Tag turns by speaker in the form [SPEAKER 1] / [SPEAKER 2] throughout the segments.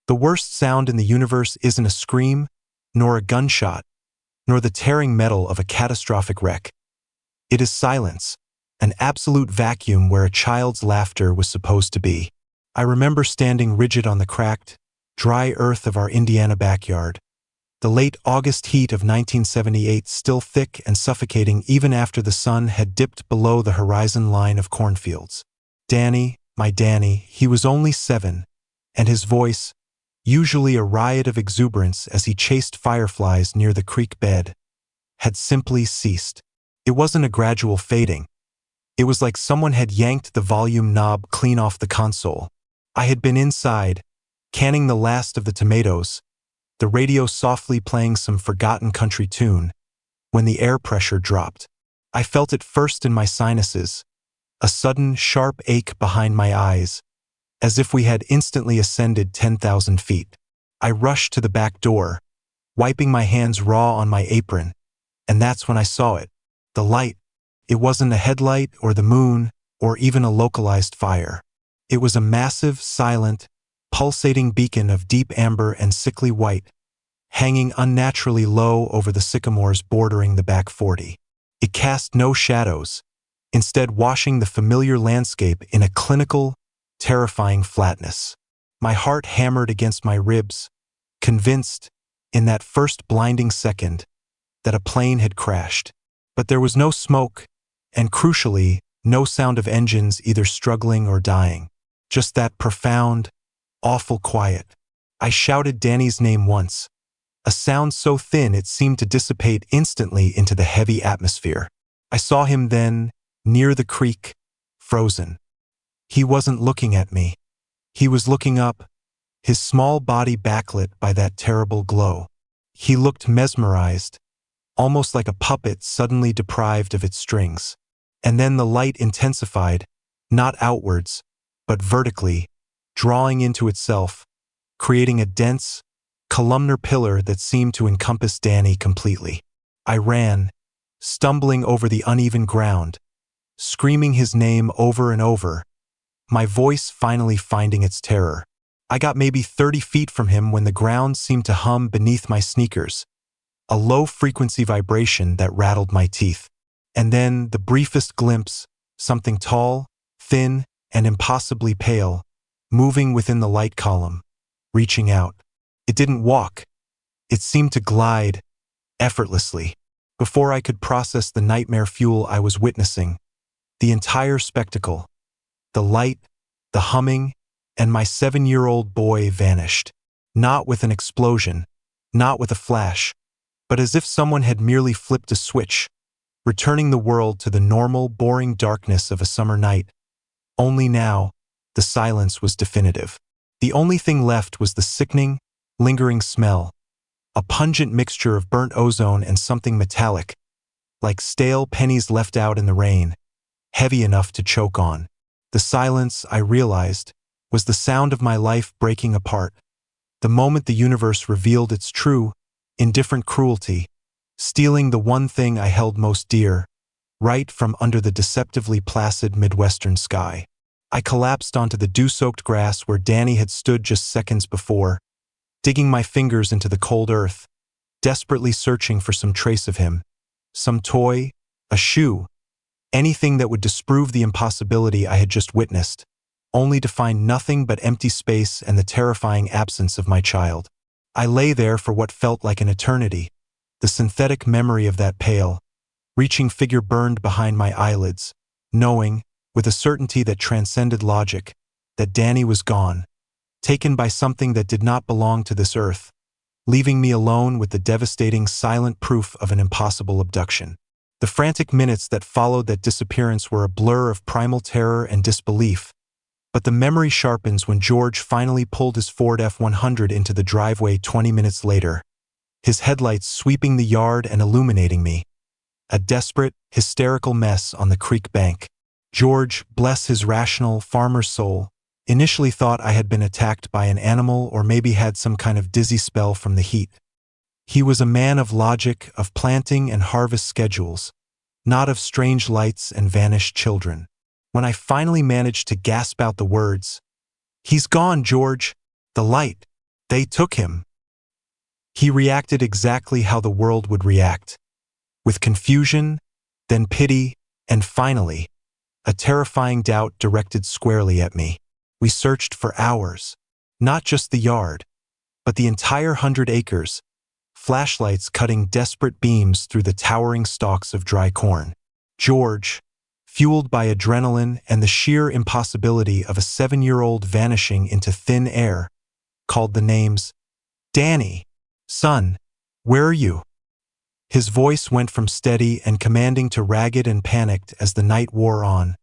[SPEAKER 1] The worst sound in the universe isn't a scream, nor a gunshot, nor the tearing metal of a catastrophic wreck. It is silence, an absolute vacuum where a child's laughter was supposed to be. I remember standing rigid on the cracked, dry earth of our Indiana backyard, the late August heat of 1978 still thick and suffocating even after the sun had dipped below the horizon line of cornfields. Danny, my Danny, he was only 7, and his voice, usually a riot of exuberance as he chased fireflies near the creek bed, had simply ceased. It wasn't a gradual fading. It was like someone had yanked the volume knob clean off the console. I had been inside, canning the last of the tomatoes, the radio softly playing some forgotten country tune, when the air pressure dropped. I felt it first in my sinuses, a sudden, sharp ache behind my eyes, as if we had instantly ascended 10,000 feet. I rushed to the back door, wiping my hands raw on my apron, and that's when I saw it. The light. It wasn't a headlight or the moon or even a localized fire. It was a massive, silent, pulsating beacon of deep amber and sickly white, hanging unnaturally low over the sycamores bordering the back 40. It cast no shadows, instead washing the familiar landscape in a clinical, terrifying flatness. My heart hammered against my ribs, convinced, in that first blinding second, that a plane had crashed. But there was no smoke, and crucially, no sound of engines either struggling or dying. Just that profound, awful quiet. I shouted Danny's name once, a sound so thin it seemed to dissipate instantly into the heavy atmosphere. I saw him then, near the creek, frozen. He wasn't looking at me. He was looking up, his small body backlit by that terrible glow. He looked mesmerized, almost like a puppet suddenly deprived of its strings. And then the light intensified, not outwards, but vertically, drawing into itself, creating a dense, columnar pillar that seemed to encompass Danny completely. I ran, stumbling over the uneven ground, screaming his name over and over, my voice finally finding its terror. I got maybe 30 feet from him when the ground seemed to hum beneath my sneakers, a low-frequency vibration that rattled my teeth. And then the briefest glimpse, something tall, thin, and impossibly pale, moving within the light column, reaching out. It didn't walk. It seemed to glide, effortlessly. Before I could process the nightmare fuel I was witnessing, the entire spectacle, the light, the humming, and my 7-year-old boy vanished. Not with an explosion, not with a flash, but as if someone had merely flipped a switch, returning the world to the normal, boring darkness of a summer night. Only now, the silence was definitive. The only thing left was the sickening, lingering smell, a pungent mixture of burnt ozone and something metallic, like stale pennies left out in the rain, heavy enough to choke on. The silence, I realized, was the sound of my life breaking apart. The moment the universe revealed its true, indifferent cruelty, stealing the one thing I held most dear, right from under the deceptively placid Midwestern sky. I collapsed onto the dew-soaked grass where Danny had stood just seconds before, digging my fingers into the cold earth, desperately searching for some trace of him, some toy, a shoe, anything that would disprove the impossibility I had just witnessed, only to find nothing but empty space and the terrifying absence of my child. I lay there for what felt like an eternity, the synthetic memory of that pale, reaching figure burned behind my eyelids, knowing, with a certainty that transcended logic, that Danny was gone, taken by something that did not belong to this earth, leaving me alone with the devastating silent proof of an impossible abduction. The frantic minutes that followed that disappearance were a blur of primal terror and disbelief, but the memory sharpens when George finally pulled his Ford F-100 into the driveway 20 minutes later, his headlights sweeping the yard and illuminating me, a desperate, hysterical mess on the creek bank. George, bless his rational, farmer's soul, initially thought I had been attacked by an animal or maybe had some kind of dizzy spell from the heat. He was a man of logic, of planting and harvest schedules, not of strange lights and vanished children. When I finally managed to gasp out the words, "He's gone, George! The light! They took him. He reacted exactly how the world would react, with confusion, then pity, and finally, a terrifying doubt directed squarely at me. We searched for hours, not just the yard, but the entire 100 acres, flashlights cutting desperate beams through the towering stalks of dry corn. George, fueled by adrenaline and the sheer impossibility of a 7-year-old vanishing into thin air, called the names, "Danny, son, where are you?" His voice went from steady and commanding to ragged and panicked as the night wore on,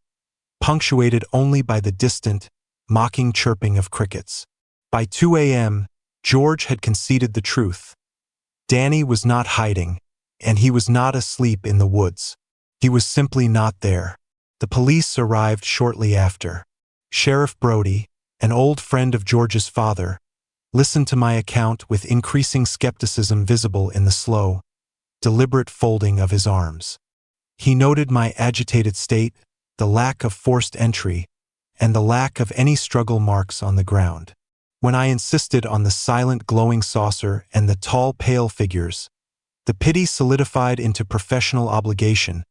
[SPEAKER 1] punctuated only by the distant, mocking chirping of crickets. By 2 a.m., George had conceded the truth. Danny was not hiding, and he was not asleep in the woods. He was simply not there. The police arrived shortly after. Sheriff Brody, an old friend of George's father, listened to my account with increasing skepticism visible in the slow, deliberate folding of his arms. He noted my agitated state, the lack of forced entry, and the lack of any struggle marks on the ground. When I insisted on the silent glowing saucer and the tall pale figures, the pity solidified into professional obligation,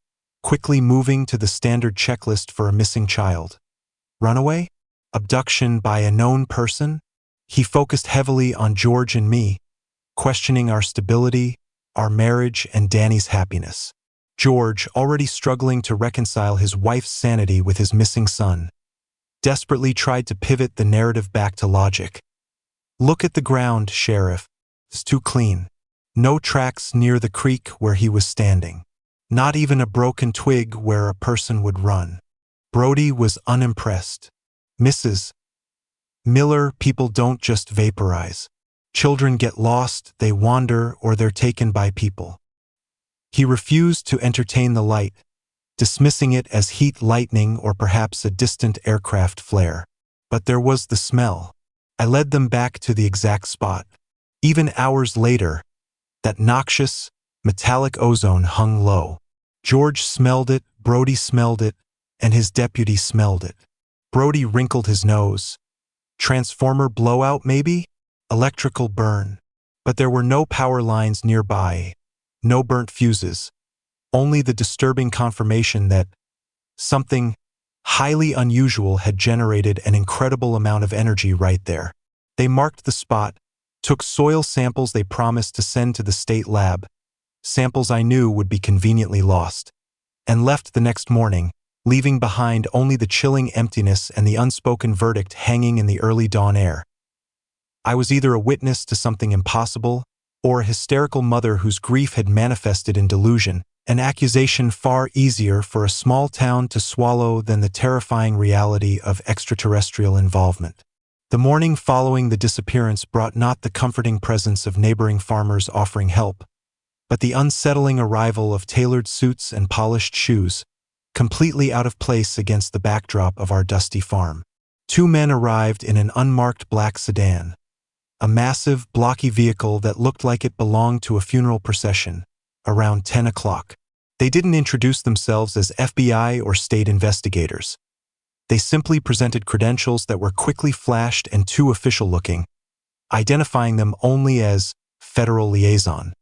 [SPEAKER 1] quickly moving to the standard checklist for a missing child. Runaway? Abduction by a known person? He focused heavily on George and me, questioning our stability, our marriage, and Danny's happiness. George, already struggling to reconcile his wife's sanity with his missing son, desperately tried to pivot the narrative back to logic. "Look at the ground, Sheriff. It's too clean. No tracks near the creek where he was standing. Not even a broken twig where a person would run." Brody was unimpressed. "Mrs. Miller, people don't just vaporize. Children get lost, they wander, or they're taken by people." He refused to entertain the light, dismissing it as heat lightning or perhaps a distant aircraft flare. But there was the smell. I led them back to the exact spot. Even hours later, that noxious, metallic ozone hung low. George smelled it, Brody smelled it, and his deputy smelled it. Brody wrinkled his nose. Transformer blowout, maybe? Electrical burn. But there were no power lines nearby, no burnt fuses, only the disturbing confirmation that something highly unusual had generated an incredible amount of energy right there. They marked the spot, took soil samples they promised to send to the state lab, samples I knew would be conveniently lost, and left the next morning, leaving behind only the chilling emptiness and the unspoken verdict hanging in the early dawn air. I was either a witness to something impossible, or a hysterical mother whose grief had manifested in delusion, an accusation far easier for a small town to swallow than the terrifying reality of extraterrestrial involvement. The morning following the disappearance brought not the comforting presence of neighboring farmers offering help, but the unsettling arrival of tailored suits and polished shoes, completely out of place against the backdrop of our dusty farm. 2 men arrived in an unmarked black sedan, a massive, blocky vehicle that looked like it belonged to a funeral procession, around 10 o'clock. They didn't introduce themselves as FBI or state investigators. They simply presented credentials that were quickly flashed and too official-looking, identifying them only as federal liaison.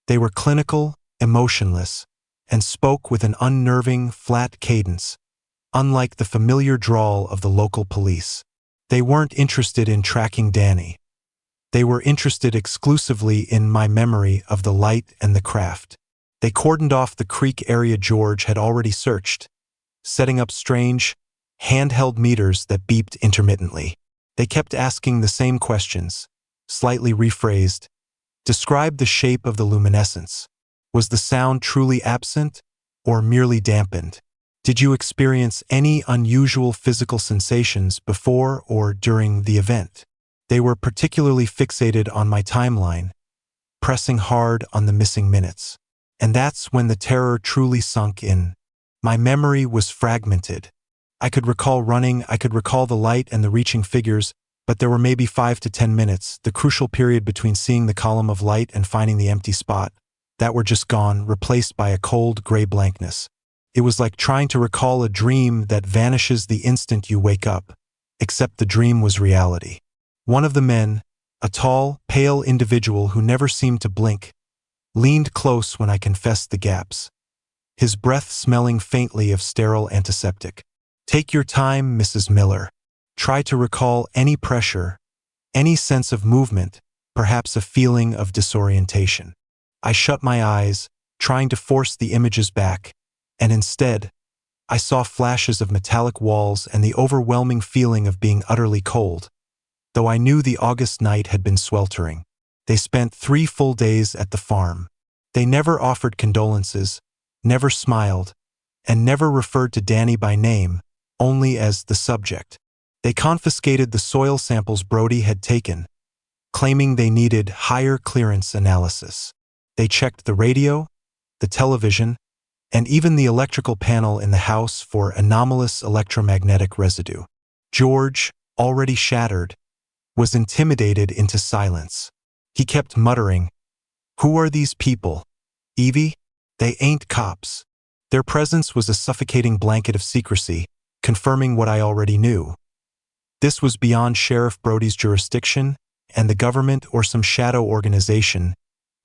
[SPEAKER 1] They were clinical, emotionless, and spoke with an unnerving, flat cadence, unlike the familiar drawl of the local police. They weren't interested in tracking Danny. They were interested exclusively in my memory of the light and the craft. They cordoned off the creek area George had already searched, setting up strange, handheld meters that beeped intermittently. They kept asking the same questions, slightly rephrased. Describe the shape of the luminescence. Was the sound truly absent or merely dampened? Did you experience any unusual physical sensations before or during the event? They were particularly fixated on my timeline, pressing hard on the missing minutes. And that's when the terror truly sunk in. My memory was fragmented. I could recall running, I could recall the light and the reaching figures, but there were maybe 5 to 10 minutes, the crucial period between seeing the column of light and finding the empty spot, that were just gone, replaced by a cold, gray blankness. It was like trying to recall a dream that vanishes the instant you wake up, except the dream was reality. One of the men, A tall, pale individual who never seemed to blink, leaned close when I confessed the gaps, his breath smelling faintly of sterile antiseptic. "Take your time, Mrs. Miller. Try to recall any pressure, any sense of movement, perhaps a feeling of disorientation." I shut my eyes, trying to force the images back, and instead, I saw flashes of metallic walls and the overwhelming feeling of being utterly cold. Though I knew the August night had been sweltering. They spent 3 full days at the farm. They never offered condolences, never smiled, and never referred to Danny by name, only as the subject. They confiscated the soil samples Brody had taken, claiming they needed higher clearance analysis. They checked the radio, the television, and even the electrical panel in the house for anomalous electromagnetic residue. George, already shattered, was intimidated into silence. He kept muttering, "Who are these people? Evie? They ain't cops." Their presence was a suffocating blanket of secrecy, confirming what I already knew. This was beyond Sheriff Brody's jurisdiction, and the government or some shadow organization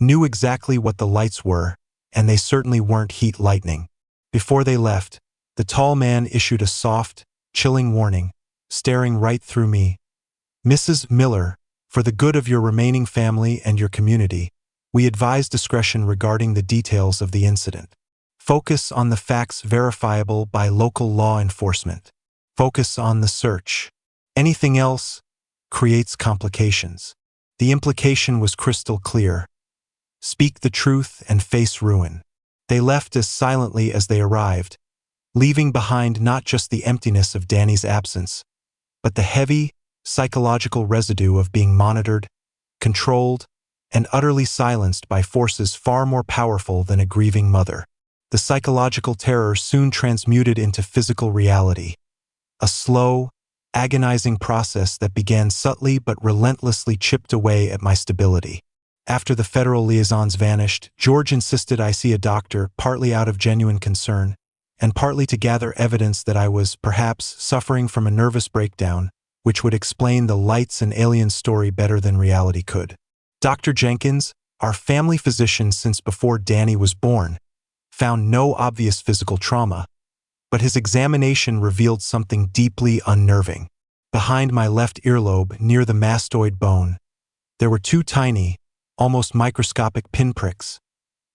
[SPEAKER 1] knew exactly what the lights were, and they certainly weren't heat lightning. Before they left, the tall man issued a soft, chilling warning, staring right through me. "Mrs. Miller, for the good of your remaining family and your community, we advise discretion regarding the details of the incident. Focus on the facts verifiable by local law enforcement. Focus on the search. Anything else creates complications." The implication was crystal clear. Speak the truth and face ruin. They left as silently as they arrived, leaving behind not just the emptiness of Danny's absence, but the heavy, psychological residue of being monitored, controlled, and utterly silenced by forces far more powerful than a grieving mother. The psychological terror soon transmuted into physical reality, a slow, agonizing process that began subtly but relentlessly chipped away at my stability. After the federal liaisons vanished, George insisted I see a doctor, partly out of genuine concern, and partly to gather evidence that I was, perhaps, suffering from a nervous breakdown, which would explain the lights and alien story better than reality could. Dr. Jenkins, our family physician since before Danny was born, found no obvious physical trauma, but his examination revealed something deeply unnerving. Behind my left earlobe, near the mastoid bone, there were 2 tiny, almost microscopic pinpricks,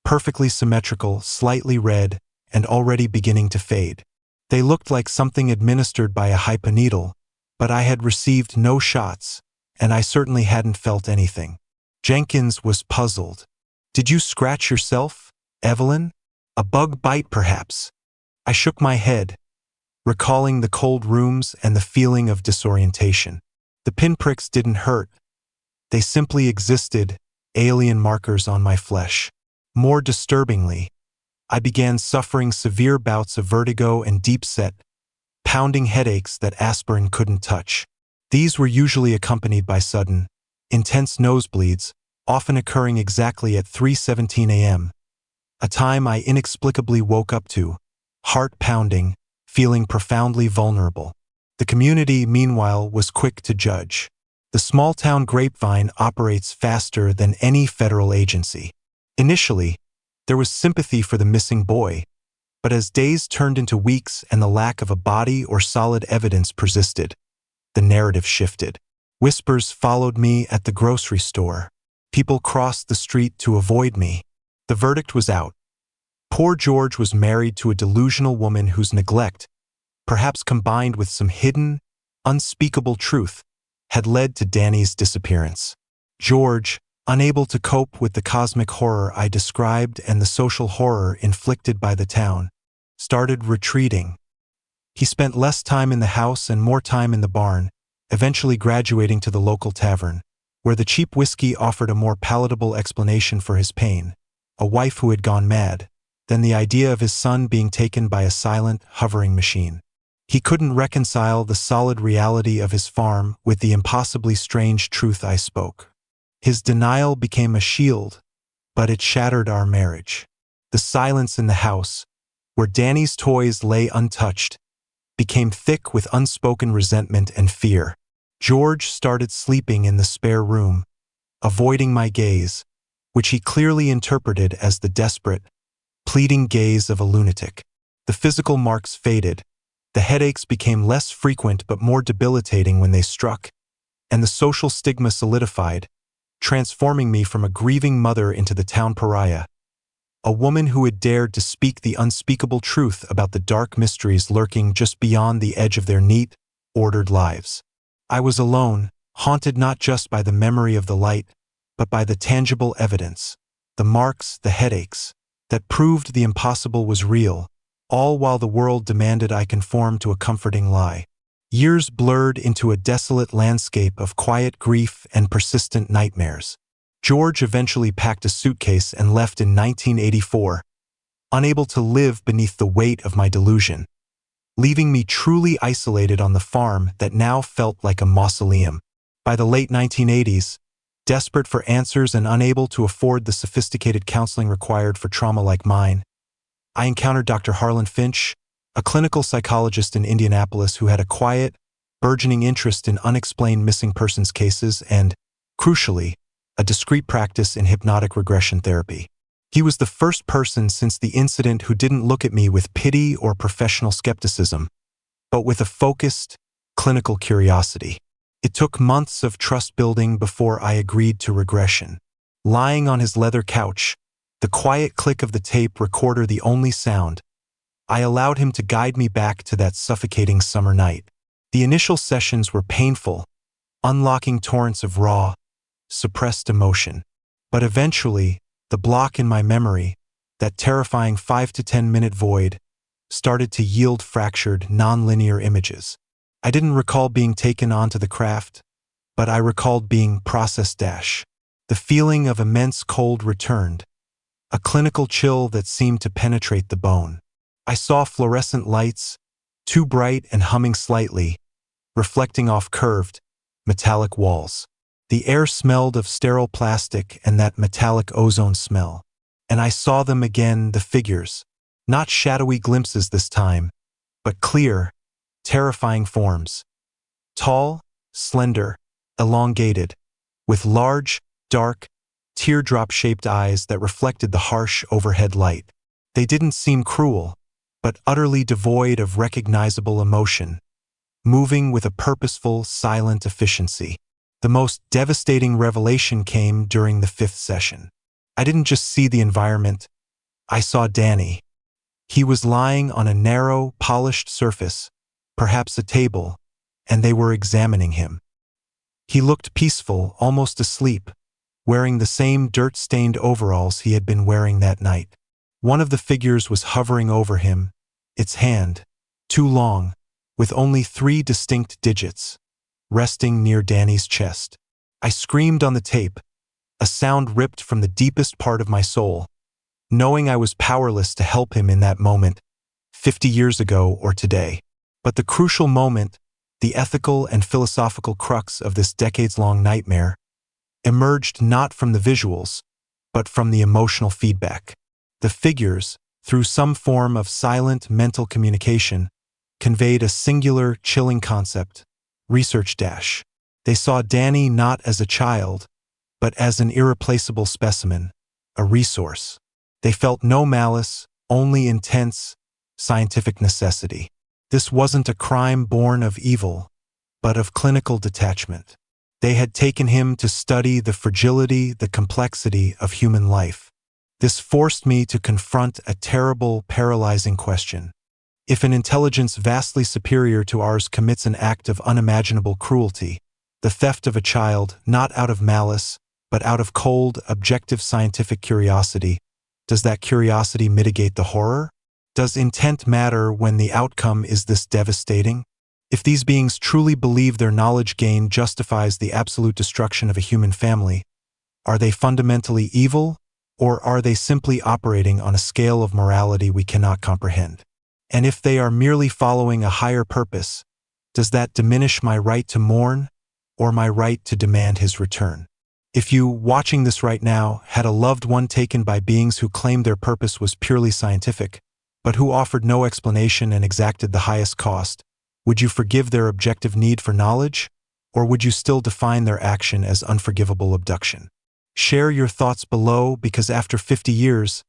[SPEAKER 1] perfectly symmetrical, slightly red, and already beginning to fade. They looked like something administered by a hypnoneedle, but I had received no shots, and I certainly hadn't felt anything. Jenkins was puzzled. "Did you scratch yourself, Evelyn? A bug bite, perhaps?" I shook my head, recalling the cold rooms and the feeling of disorientation. The pinpricks didn't hurt. They simply existed, alien markers on my flesh. More disturbingly, I began suffering severe bouts of vertigo and deep-set, pounding headaches that aspirin couldn't touch. These were usually accompanied by sudden, intense nosebleeds, often occurring exactly at 3:17 a.m., a time I inexplicably woke up to, heart pounding, feeling profoundly vulnerable. The community, meanwhile, was quick to judge. The small-town grapevine operates faster than any federal agency. Initially, there was sympathy for the missing boy, but as days turned into weeks and the lack of a body or solid evidence persisted, the narrative shifted. Whispers followed me at the grocery store. People crossed the street to avoid me. The verdict was out. Poor George was married to a delusional woman whose neglect, perhaps combined with some hidden, unspeakable truth, had led to Danny's disappearance. George, unable to cope with the cosmic horror I described and the social horror inflicted by the town, started retreating. He spent less time in the house and more time in the barn, eventually graduating to the local tavern, where the cheap whiskey offered a more palatable explanation for his pain, a wife who had gone mad, than the idea of his son being taken by a silent, hovering machine. He couldn't reconcile the solid reality of his farm with the impossibly strange truth I spoke. His denial became a shield, but it shattered our marriage. The silence in the house, where Danny's toys lay untouched, became thick with unspoken resentment and fear. George started sleeping in the spare room, avoiding my gaze, which he clearly interpreted as the desperate, pleading gaze of a lunatic. The physical marks faded, the headaches became less frequent but more debilitating when they struck, and the social stigma solidified, transforming me from a grieving mother into the town pariah, a woman who had dared to speak the unspeakable truth about the dark mysteries lurking just beyond the edge of their neat, ordered lives. I was alone, haunted not just by the memory of the light, but by the tangible evidence, the marks, the headaches, that proved the impossible was real, all while the world demanded I conform to a comforting lie. Years blurred into a desolate landscape of quiet grief and persistent nightmares. George eventually packed a suitcase and left in 1984, unable to live beneath the weight of my delusion, leaving me truly isolated on the farm that now felt like a mausoleum. By the late 1980s, desperate for answers and unable to afford the sophisticated counseling required for trauma like mine, I encountered Dr. Harlan Finch, a clinical psychologist in Indianapolis who had a quiet, burgeoning interest in unexplained missing persons cases and, crucially, a discreet practice in hypnotic regression therapy. He was the first person since the incident who didn't look at me with pity or professional skepticism, but with a focused, clinical curiosity. It took months of trust building before I agreed to regression. Lying on his leather couch, the quiet click of the tape recorder the only sound, I allowed him to guide me back to that suffocating summer night. The initial sessions were painful, unlocking torrents of raw, suppressed emotion. But eventually, the block in my memory, that terrifying 5 to 10 minute void, started to yield fractured, nonlinear images. I didn't recall being taken onto the craft, but I recalled being processed. The feeling of immense cold returned, a clinical chill that seemed to penetrate the bone. I saw fluorescent lights, too bright and humming slightly, reflecting off curved, metallic walls. The air smelled of sterile plastic and that metallic ozone smell. And I saw them again, the figures, not shadowy glimpses this time, but clear, terrifying forms. Tall, slender, elongated, with large, dark, teardrop-shaped eyes that reflected the harsh overhead light. They didn't seem cruel, but utterly devoid of recognizable emotion, moving with a purposeful, silent efficiency. The most devastating revelation came during the 5th session. I didn't just see the environment, I saw Danny. He was lying on a narrow, polished surface, perhaps a table, and they were examining him. He looked peaceful, almost asleep, wearing the same dirt-stained overalls he had been wearing that night. One of the figures was hovering over him, its hand, too long, with only 3 distinct digits, resting near Danny's chest. I screamed on the tape, a sound ripped from the deepest part of my soul, knowing I was powerless to help him in that moment, 50 years ago or today. But the crucial moment, the ethical and philosophical crux of this decades-long nightmare, emerged not from the visuals, but from the emotional feedback. The figures, through some form of silent mental communication, conveyed a singular, chilling concept: research. They saw Danny not as a child, but as an irreplaceable specimen, a resource. They felt no malice, only intense, scientific necessity. This wasn't a crime born of evil, but of clinical detachment. They had taken him to study the fragility, the complexity of human life. This forced me to confront a terrible, paralyzing question. If an intelligence vastly superior to ours commits an act of unimaginable cruelty, the theft of a child, not out of malice, but out of cold, objective scientific curiosity, does that curiosity mitigate the horror? Does intent matter when the outcome is this devastating? If these beings truly believe their knowledge gain justifies the absolute destruction of a human family, are they fundamentally evil, or are they simply operating on a scale of morality we cannot comprehend? And if they are merely following a higher purpose, does that diminish my right to mourn, or my right to demand his return? If you, watching this right now, had a loved one taken by beings who claimed their purpose was purely scientific, but who offered no explanation and exacted the highest cost, would you forgive their objective need for knowledge? Or would you still define their action as unforgivable abduction? Share your thoughts below, because after 50 years,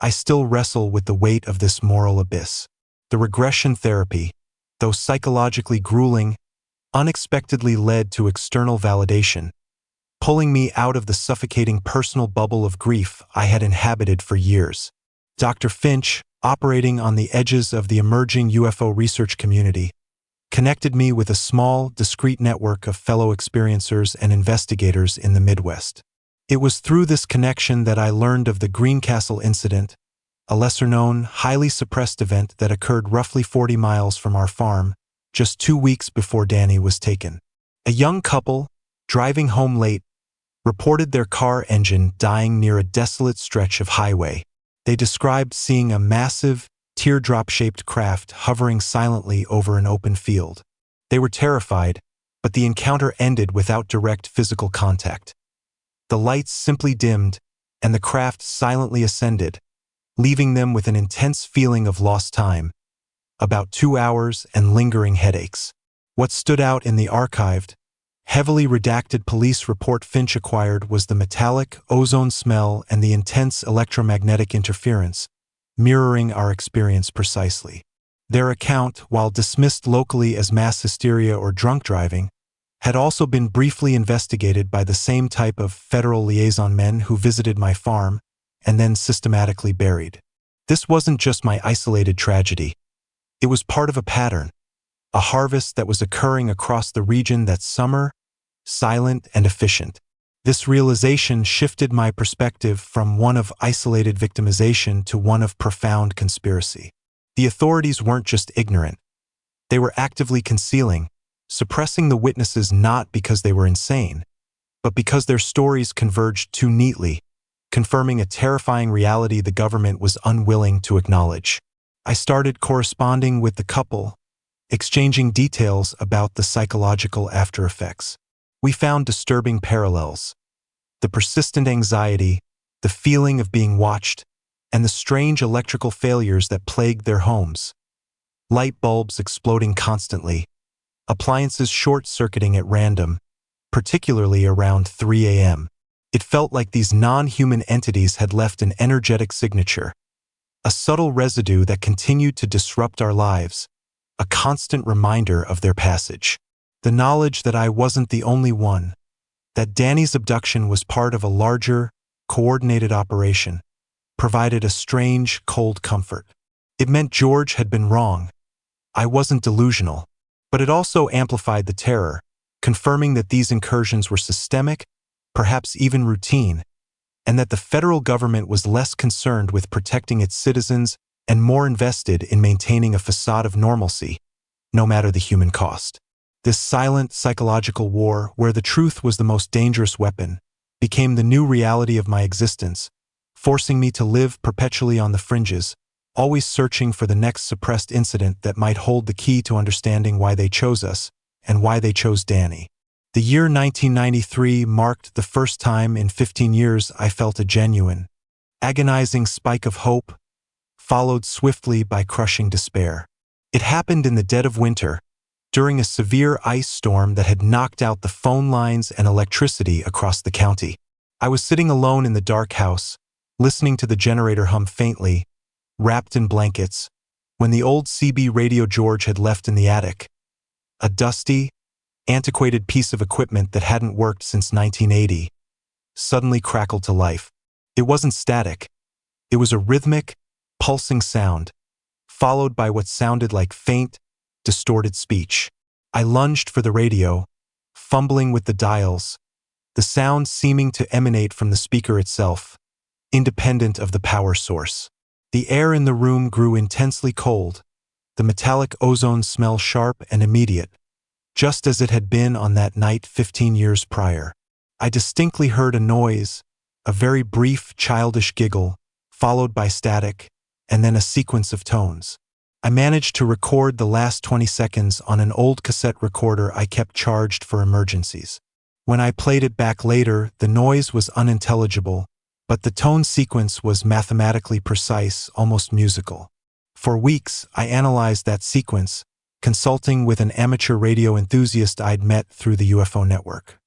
[SPEAKER 1] I still wrestle with the weight of this moral abyss. The regression therapy, though psychologically grueling, unexpectedly led to external validation, pulling me out of the suffocating personal bubble of grief I had inhabited for years. Dr. Finch, operating on the edges of the emerging UFO research community, connected me with a small, discreet network of fellow experiencers and investigators in the Midwest. It was through this connection that I learned of the Greencastle incident, a lesser-known, highly suppressed event that occurred roughly 40 miles from our farm, just 2 weeks before Danny was taken. A young couple, driving home late, reported their car engine dying near a desolate stretch of highway. They described seeing a massive, teardrop-shaped craft hovering silently over an open field. They were terrified, but the encounter ended without direct physical contact. The lights simply dimmed, and the craft silently ascended, leaving them with an intense feeling of lost time, about 2 hours and lingering headaches. What stood out in the archived, heavily redacted police report Finch acquired was the metallic, ozone smell and the intense electromagnetic interference, mirroring our experience precisely. Their account, while dismissed locally as mass hysteria or drunk driving, had also been briefly investigated by the same type of federal liaison men who visited my farm and then systematically buried. This wasn't just my isolated tragedy. It was part of a pattern, a harvest that was occurring across the region that summer, silent and efficient. This realization shifted my perspective from one of isolated victimization to one of profound conspiracy. The authorities weren't just ignorant. They were actively concealing, suppressing the witnesses not because they were insane, but because their stories converged too neatly, confirming a terrifying reality the government was unwilling to acknowledge. I started corresponding with the couple, exchanging details about the psychological aftereffects. We found disturbing parallels: the persistent anxiety, the feeling of being watched, and the strange electrical failures that plagued their homes. Light bulbs exploding constantly, appliances short-circuiting at random, particularly around 3 a.m. It felt like these non-human entities had left an energetic signature, a subtle residue that continued to disrupt our lives, a constant reminder of their passage. The knowledge that I wasn't the only one, that Danny's abduction was part of a larger, coordinated operation, provided a strange, cold comfort. It meant George had been wrong. I wasn't delusional. But it also amplified the terror, confirming that these incursions were systemic, perhaps even routine, and that the federal government was less concerned with protecting its citizens and more invested in maintaining a facade of normalcy, no matter the human cost. This silent psychological war, where the truth was the most dangerous weapon, became the new reality of my existence, forcing me to live perpetually on the fringes, always searching for the next suppressed incident that might hold the key to understanding why they chose us and why they chose Danny. The year 1993 marked the first time in 15 years I felt a genuine, agonizing spike of hope, followed swiftly by crushing despair. It happened in the dead of winter, during a severe ice storm that had knocked out the phone lines and electricity across the county. I was sitting alone in the dark house, listening to the generator hum faintly, wrapped in blankets, when the old CB radio George had left in the attic, a dusty, antiquated piece of equipment that hadn't worked since 1980, suddenly crackled to life. It wasn't static. It was a rhythmic, pulsing sound, followed by what sounded like faint, distorted speech. I lunged for the radio, fumbling with the dials, the sound seeming to emanate from the speaker itself, independent of the power source. The air in the room grew intensely cold, the metallic ozone smell sharp and immediate, just as it had been on that night 15 years prior. I distinctly heard a noise, a very brief, childish giggle, followed by static, and then a sequence of tones. I managed to record the last 20 seconds on an old cassette recorder I kept charged for emergencies. When I played it back later, the noise was unintelligible, but the tone sequence was mathematically precise, almost musical. For weeks, I analyzed that sequence, consulting with an amateur radio enthusiast I'd met through the UFO network.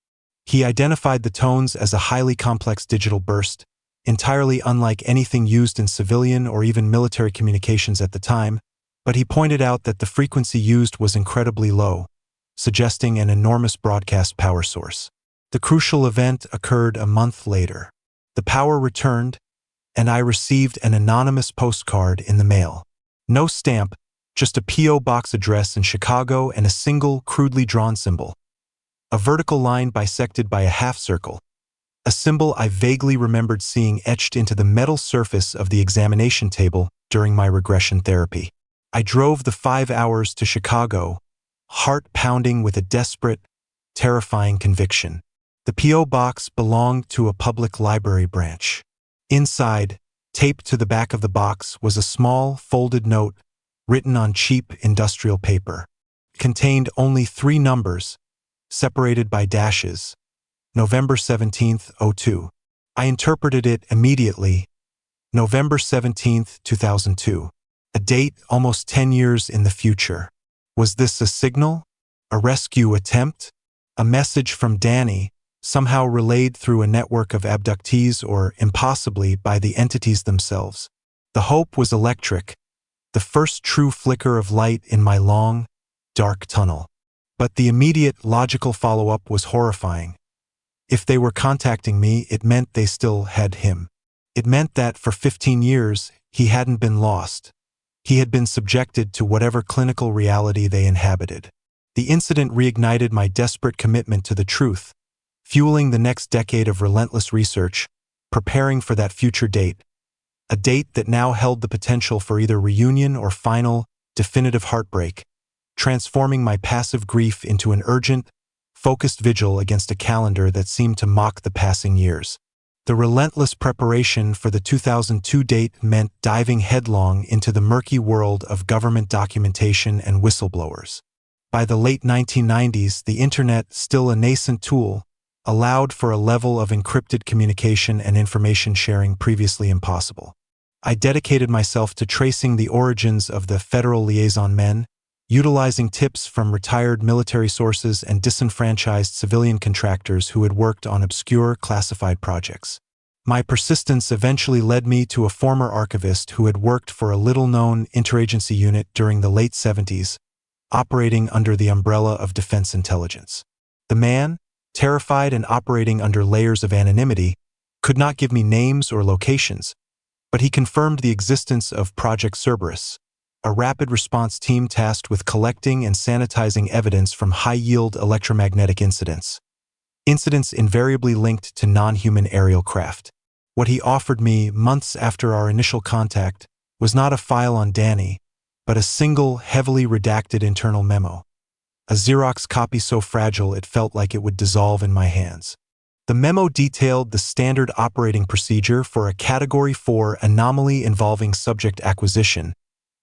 [SPEAKER 1] He identified the tones as a highly complex digital burst, entirely unlike anything used in civilian or even military communications at the time, but he pointed out that the frequency used was incredibly low, suggesting an enormous broadcast power source. The crucial event occurred a month later. The power returned, and I received an anonymous postcard in the mail. No stamp, just a P.O. box address in Chicago and a single, crudely drawn symbol. A vertical line bisected by a half circle, a symbol I vaguely remembered seeing etched into the metal surface of the examination table during my regression therapy. I drove the 5 hours to Chicago, heart pounding with a desperate, terrifying conviction. The P.O. box belonged to a public library branch. Inside, taped to the back of the box, was a small, folded note written on cheap industrial paper. It contained only 3 numbers, separated by dashes. November 17th, 02. I interpreted it immediately. November 17th, 2002. A date almost 10 years in the future. Was this a signal? A rescue attempt? A message from Danny, somehow relayed through a network of abductees or, impossibly, by the entities themselves? The hope was electric, the first true flicker of light in my long, dark tunnel. But the immediate, logical follow-up was horrifying. If they were contacting me, it meant they still had him. It meant that for 15 years, he hadn't been lost. He had been subjected to whatever clinical reality they inhabited. The incident reignited my desperate commitment to the truth, fueling the next decade of relentless research, preparing for that future date, a date that now held the potential for either reunion or final, definitive heartbreak, transforming my passive grief into an urgent, focused vigil against a calendar that seemed to mock the passing years. The relentless preparation for the 2002 date meant diving headlong into the murky world of government documentation and whistleblowers. By the late 1990s, the internet, still a nascent tool, allowed for a level of encrypted communication and information sharing previously impossible. I dedicated myself to tracing the origins of the Federal Liaison Men, utilizing tips from retired military sources and disenfranchised civilian contractors who had worked on obscure classified projects. My persistence eventually led me to a former archivist who had worked for a little-known interagency unit during the late 70s, operating under the umbrella of defense intelligence. The man, terrified and operating under layers of anonymity, could not give me names or locations, but he confirmed the existence of Project Cerberus, a rapid response team tasked with collecting and sanitizing evidence from high-yield electromagnetic incidents. Incidents invariably linked to non-human aerial craft. What he offered me months after our initial contact was not a file on Danny, but a single, heavily redacted internal memo. A Xerox copy so fragile it felt like it would dissolve in my hands. The memo detailed the standard operating procedure for a Category 4 anomaly involving subject acquisition,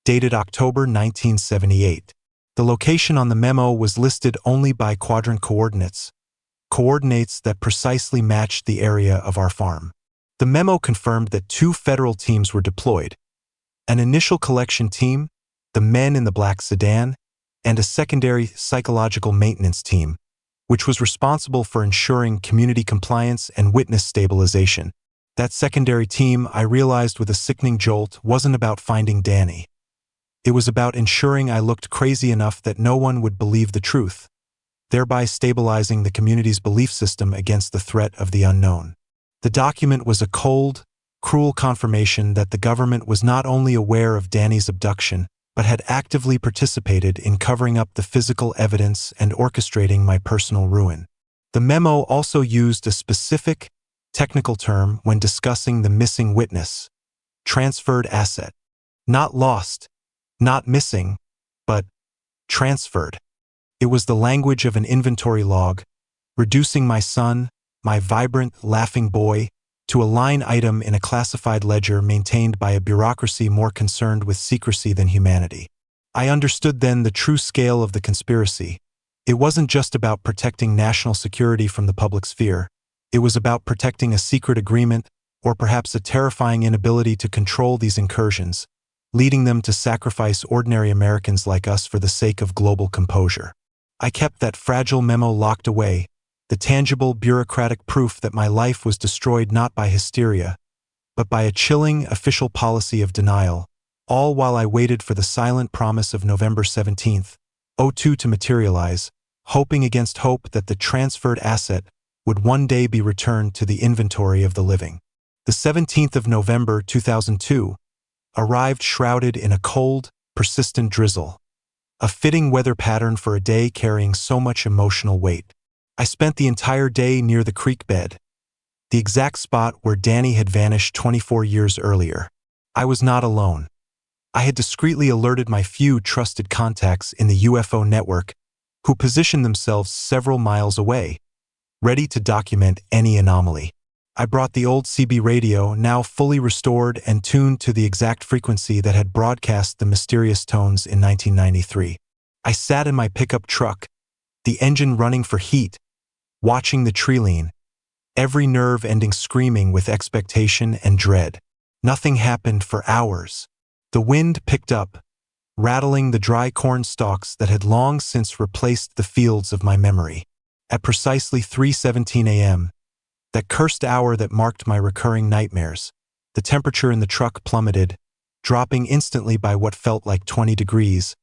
[SPEAKER 1] dated October 1978. The location on the memo was listed only by quadrant coordinates that precisely matched the area of our farm. The memo confirmed that 2 federal teams were deployed, an initial collection team, the men in the black sedan, and a secondary psychological maintenance team, which was responsible for ensuring community compliance and witness stabilization. That secondary team, I realized with a sickening jolt, wasn't about finding Danny. It was about ensuring I looked crazy enough that no one would believe the truth, thereby stabilizing the community's belief system against the threat of the unknown. The document was a cold, cruel confirmation that the government was not only aware of Danny's abduction, but had actively participated in covering up the physical evidence and orchestrating my personal ruin. The memo also used a specific, technical term when discussing the missing witness: transferred asset. Not lost, not missing, but transferred. It was the language of an inventory log, reducing my son, my vibrant, laughing boy, to a line item in a classified ledger maintained by a bureaucracy more concerned with secrecy than humanity. I understood then the true scale of the conspiracy. It wasn't just about protecting national security from the public sphere. It was about protecting a secret agreement, or perhaps a terrifying inability to control these incursions, leading them to sacrifice ordinary Americans like us for the sake of global composure. I kept that fragile memo locked away, the tangible bureaucratic proof that my life was destroyed not by hysteria, but by a chilling official policy of denial, all while I waited for the silent promise of November 17th, 2002 to materialize, hoping against hope that the transferred asset would one day be returned to the inventory of the living. The 17th of November 2002 arrived shrouded in a cold, persistent drizzle, a fitting weather pattern for a day carrying so much emotional weight. I spent the entire day near the creek bed, the exact spot where Danny had vanished 24 years earlier. I was not alone. I had discreetly alerted my few trusted contacts in the UFO network, who positioned themselves several miles away, ready to document any anomaly. I brought the old CB radio, now fully restored and tuned to the exact frequency that had broadcast the mysterious tones in 1993. I sat in my pickup truck, the engine running for heat, watching the tree lean, every nerve ending screaming with expectation and dread. Nothing happened for hours. The wind picked up, rattling the dry corn stalks that had long since replaced the fields of my memory. At precisely 3:17 a.m., that cursed hour that marked my recurring nightmares, the temperature in the truck plummeted, dropping instantly by what felt like 20 degrees,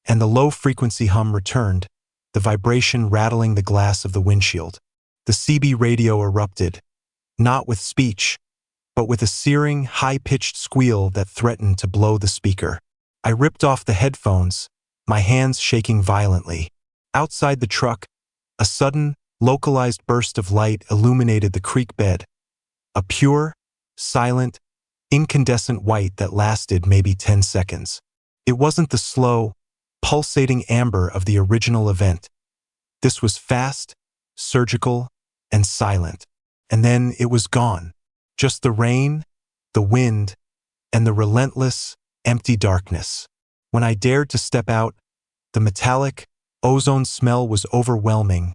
[SPEAKER 1] and the low-frequency hum returned, the vibration rattling the glass of the windshield. The CB radio erupted, not with speech, but with a searing, high-pitched squeal that threatened to blow the speaker. I ripped off the headphones, my hands shaking violently. Outside the truck, a sudden, localized burst of light illuminated the creek bed, a pure, silent, incandescent white that lasted maybe 10 seconds. It wasn't the slow, pulsating amber of the original event. This was fast, surgical, and silent. And then it was gone. Just the rain, the wind, and the relentless, empty darkness. When I dared to step out, the metallic, ozone smell was overwhelming,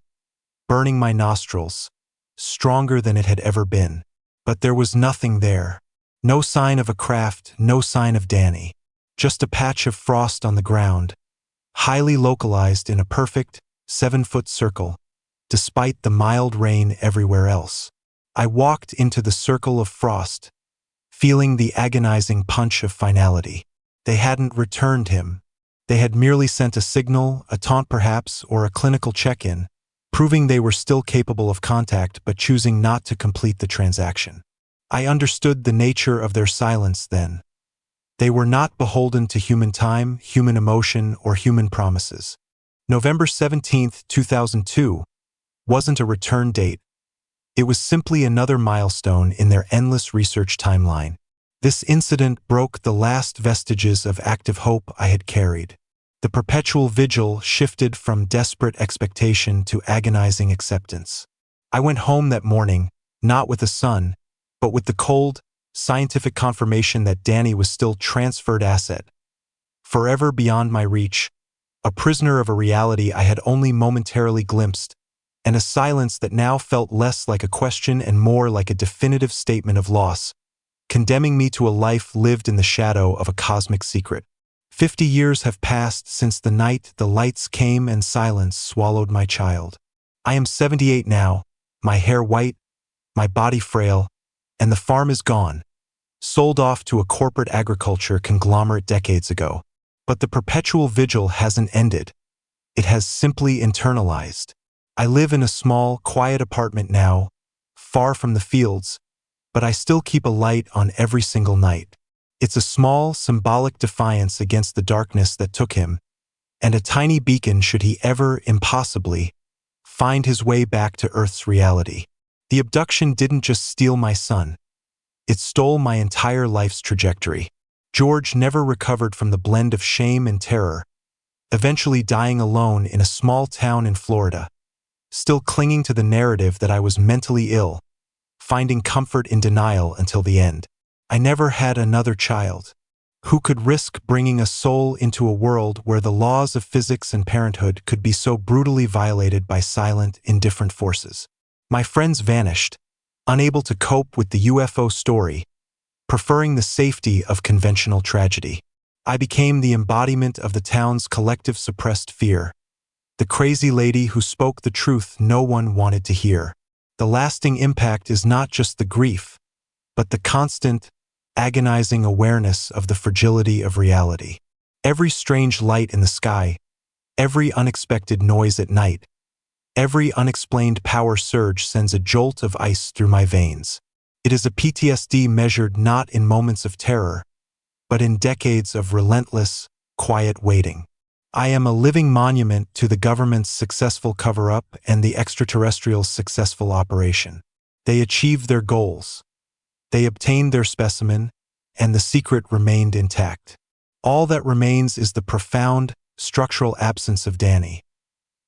[SPEAKER 1] burning my nostrils, stronger than it had ever been. But there was nothing there. No sign of a craft, no sign of Danny. Just a patch of frost on the ground, highly localized in a perfect, 7-foot circle, despite the mild rain everywhere else. I walked into the circle of frost, feeling the agonizing punch of finality. They hadn't returned him. They had merely sent a signal, a taunt perhaps, or a clinical check-in, proving they were still capable of contact but choosing not to complete the transaction. I understood the nature of their silence then. They were not beholden to human time, human emotion, or human promises. November 17th, 2002 wasn't a return date. It was simply another milestone in their endless research timeline. This incident broke the last vestiges of active hope I had carried. The perpetual vigil shifted from desperate expectation to agonizing acceptance. I went home that morning, not with the sun, but with the cold, scientific confirmation that Danny was still transferred asset, forever beyond my reach, a prisoner of a reality I had only momentarily glimpsed, and a silence that now felt less like a question and more like a definitive statement of loss, condemning me to a life lived in the shadow of a cosmic secret. 50 years have passed since the night the lights came and silence swallowed my child. I am 78 now, my hair white, my body frail, and the farm is gone, sold off to a corporate agriculture conglomerate decades ago. But the perpetual vigil hasn't ended. It has simply internalized. I live in a small, quiet apartment now, far from the fields, but I still keep a light on every single night. It's a small, symbolic defiance against the darkness that took him, and a tiny beacon should he ever, impossibly, find his way back to Earth's reality. The abduction didn't just steal my son. It stole my entire life's trajectory. George never recovered from the blend of shame and terror, eventually dying alone in a small town in Florida, still clinging to the narrative that I was mentally ill, finding comfort in denial until the end. I never had another child. Who could risk bringing a soul into a world where the laws of physics and parenthood could be so brutally violated by silent, indifferent forces? My friends vanished, unable to cope with the UFO story, preferring the safety of conventional tragedy. I became the embodiment of the town's collective suppressed fear, the crazy lady who spoke the truth no one wanted to hear. The lasting impact is not just the grief, but the constant, agonizing awareness of the fragility of reality. Every strange light in the sky, every unexpected noise at night, every unexplained power surge sends a jolt of ice through my veins. It is a PTSD measured not in moments of terror, but in decades of relentless, quiet waiting. I am a living monument to the government's successful cover-up and the extraterrestrials' successful operation. They achieved their goals. They obtained their specimen, and the secret remained intact. All that remains is the profound, structural absence of Danny,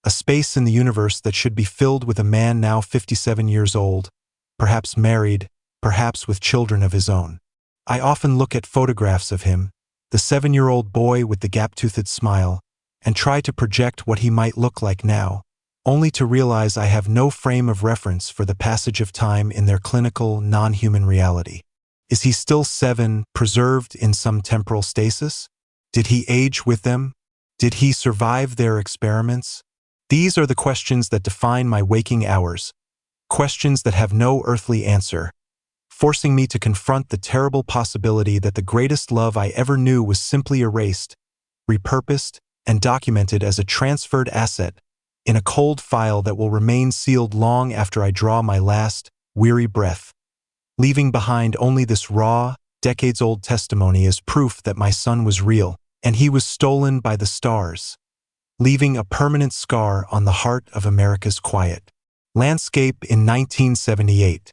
[SPEAKER 1] a space in the universe that should be filled with a man now 57 years old, perhaps married, perhaps with children of his own. I often look at photographs of him, the 7-year-old boy with the gap-toothed smile, and try to project what he might look like now, only to realize I have no frame of reference for the passage of time in their clinical, non-human reality. Is he still 7, preserved in some temporal stasis? Did he age with them? Did he survive their experiments? These are the questions that define my waking hours, questions that have no earthly answer, forcing me to confront the terrible possibility that the greatest love I ever knew was simply erased, repurposed, and documented as a transferred asset in a cold file that will remain sealed long after I draw my last, weary breath, leaving behind only this raw, decades-old testimony as proof that my son was real, and he was stolen by the stars, leaving a permanent scar on the heart of America's quiet landscape in 1978.